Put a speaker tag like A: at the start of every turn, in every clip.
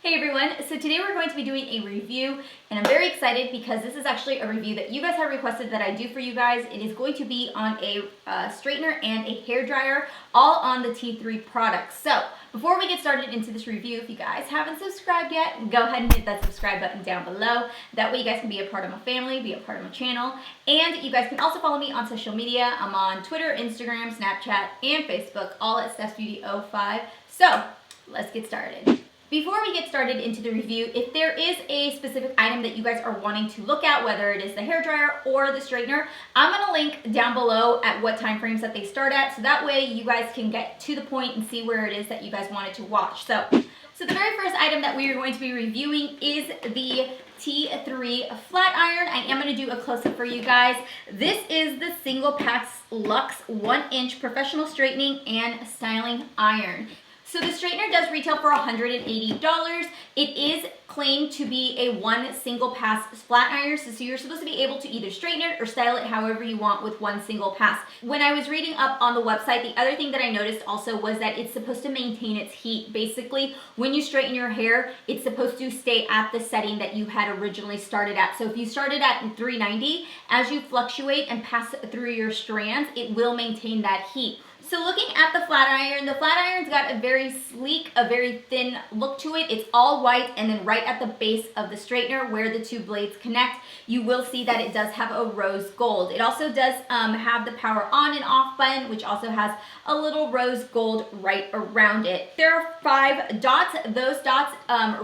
A: Hey everyone, so today we're going to be doing a review and I'm very excited because this is actually a review that you guys have requested that I do for you guys. It is going to be on a straightener and a hair dryer, all on the T3 products. So before we get started into this review, if you guys haven't subscribed yet, go ahead and hit that subscribe button down below. That way you guys can be a part of my family, be a part of my channel, and you guys can also follow me on social media. I'm on Twitter, Instagram, Snapchat, and Facebook, all at StephsBeauty05. So let's get started. Before we get started into the review, if there is a specific item that you guys are wanting to look at, whether it is the hairdryer or the straightener, I'm going to link down below at what time frames that they start at, so that way you guys can get to the point and see where it is that you guys wanted to watch. So the very first item that we are going to be reviewing is the T3 flat iron. I am going to do a close-up for you guys. This is the Single Pass Luxe 1-inch professional straightening and styling iron. So the straightener does retail for $180. It is claimed to be a one single pass flat iron, so you're supposed to be able to either straighten it or style it however you want with one single pass. When I was reading up on the website, the other thing that I noticed also was that it's supposed to maintain its heat. Basically, when you straighten your hair, it's supposed to stay at the setting that you had originally started at. So if you started at 390, as you fluctuate and pass through your strands, it will maintain that heat. So looking at the flat iron's got a very sleek, a very thin look to it. It's all white, and then right at the base of the straightener where the two blades connect, you will see that it does have a rose gold. It also does have the power on and off button, which also has a little rose gold right around it. There are 5 dots. Those dots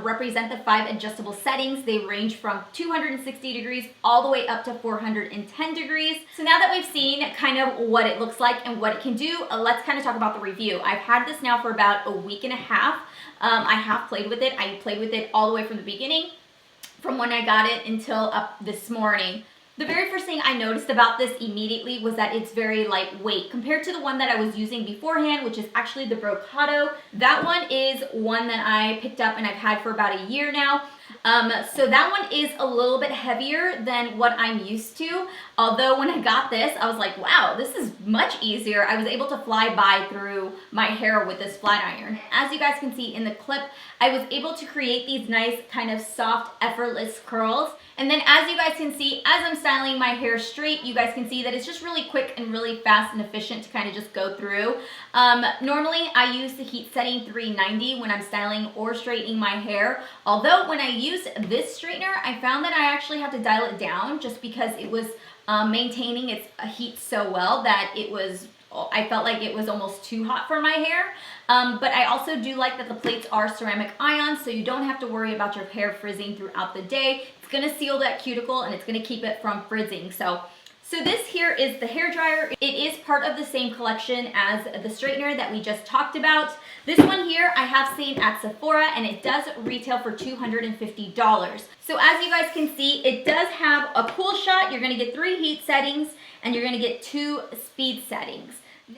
A: represent the 5 adjustable settings. They range from 260 degrees all the way up to 410 degrees. So now that we've seen kind of what it looks like and what it can do, let's kind of talk about the review. I've had this now for about a week and a half. I have played with it. I played with it all the way from the beginning, from when I got it until up this morning. The very first thing I noticed about this immediately was that it's very lightweight compared to the one that I was using beforehand, which is actually the Brocado. That one is one that I picked up and I've had for about a year now. So that one is a little bit heavier than what I'm used to. Although when I got this, I was like, wow, this is much easier. I was able to fly by through my hair with this flat iron. As you guys can see in the clip, I was able to create these nice kind of soft, effortless curls. And then as you guys can see, as I'm styling my hair straight, you guys can see that it's just really quick and really fast and efficient to kind of just go through. Normally, I use the heat setting 390 when I'm styling or straightening my hair. Although when I use this straightener, I found that I actually have to dial it down just because it was maintaining its heat so well that I felt like it was almost too hot for my hair. But I also do like that the plates are ceramic ions, so you don't have to worry about your hair frizzing throughout the day. It's going to seal that cuticle and it's going to keep it from frizzing. So this here is the hair dryer. It is part of the same collection as the straightener that we just talked about. This one here I have seen at Sephora and it does retail for $250. So as you guys can see, it does have a cool shot. You're going to get 3 heat settings and you're going to get 2 speed settings.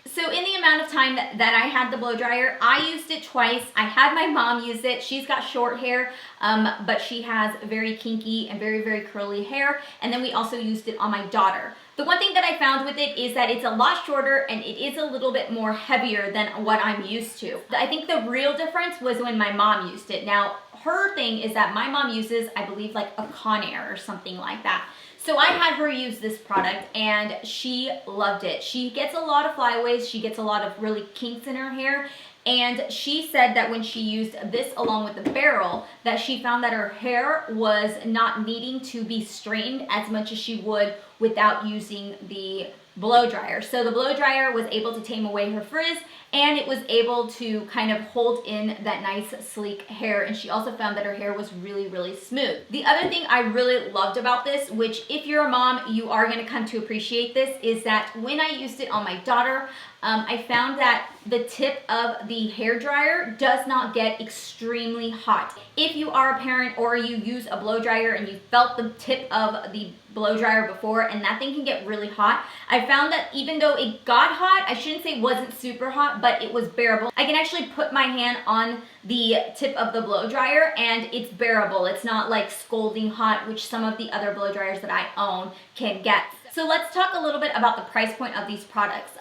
A: So in the amount of time that I had the blow dryer, I used it twice. I had my mom use it. She's got short hair, but she has very kinky and very, very curly hair. And then we also used it on my daughter. The one thing that I found with it is that it's a lot shorter and it is a little bit more heavier than what I'm used to. I think the real difference was when my mom used it. Now, her thing is that my mom uses, I believe, like a Conair or something like that. So I had her use this product and she loved it. She gets a lot of flyaways. She gets a lot of really kinks in her hair. And she said that when she used this along with the barrel, that she found that her hair was not needing to be straightened as much as she would without using the blow dryer. So the blow dryer was able to tame away her frizz and it was able to kind of hold in that nice sleek hair, and she also found that her hair was really, really smooth. The other thing I really loved about this, which if you're a mom, you are going to come to appreciate this, is that when I used it on my daughter, I found that the tip of the hair dryer does not get extremely hot. If you are a parent or you use a blow dryer and you felt the tip of the blow dryer before and that thing can get really hot, I found that even though it got hot, I shouldn't say it wasn't super hot, but it was bearable. I can actually put my hand on the tip of the blow dryer and it's bearable. It's not like scalding hot, which some of the other blow dryers that I own can get. So let's talk a little bit about the price point of these products.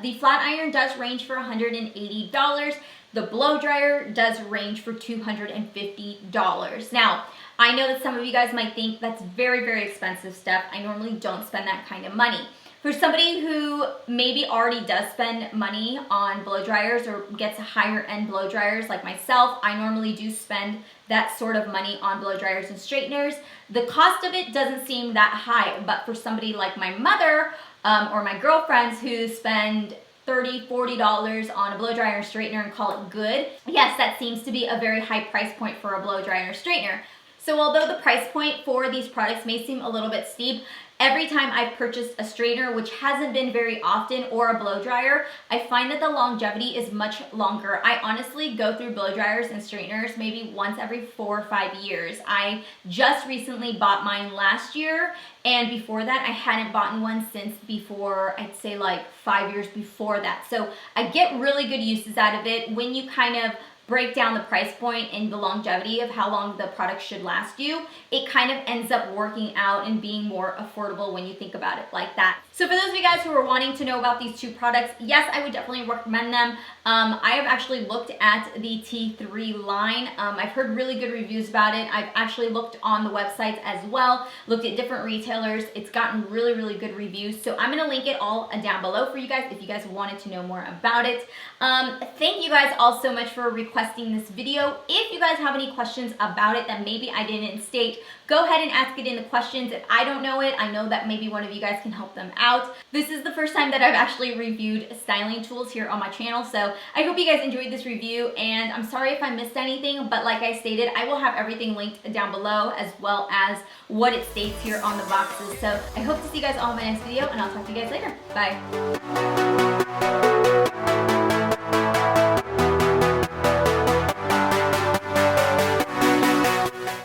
A: The flat iron does range for $180. The blow dryer does range for $250. Now, I know that some of you guys might think that's very, very expensive stuff. I normally don't spend that kind of money. For somebody who maybe already does spend money on blow dryers or gets higher end blow dryers like myself, I normally do spend that sort of money on blow dryers and straighteners. The cost of it doesn't seem that high, but for somebody like my mother or my girlfriends who spend $30, $40 on a blow dryer and straightener and call it good, yes, that seems to be a very high price point for a blow dryer or straightener. So although the price point for these products may seem a little bit steep, every time I've purchased a straightener, which hasn't been very often, or a blow dryer, I find that the longevity is much longer. I honestly go through blow dryers and straighteners maybe once every 4 or 5 years. I just recently bought mine last year, and before that I hadn't bought one since before, I'd say like 5 years before that. So I get really good uses out of it. When you kind of break down the price point and the longevity of how long the product should last you, it kind of ends up working out and being more affordable when you think about it like that. So for those of you guys who are wanting to know about these two products, yes, I would definitely recommend them. I have actually looked at the T3 line. I've heard really good reviews about it. I've actually looked on the websites as well, looked at different retailers. It's gotten really, really good reviews. So I'm gonna link it all down below for you guys if you guys wanted to know more about it. Thank you guys all so much for requesting this video. If you guys have any questions about it that maybe I didn't state, go ahead and ask it in the questions. If I don't know it, I know that maybe one of you guys can help them out. This is the first time that I've actually reviewed styling tools here on my channel, so I hope you guys enjoyed this review, and I'm sorry if I missed anything, but like I stated, I will have everything linked down below as well as what it states here on the boxes. So I hope to see you guys all in my next video, and I'll talk to you guys later. Bye.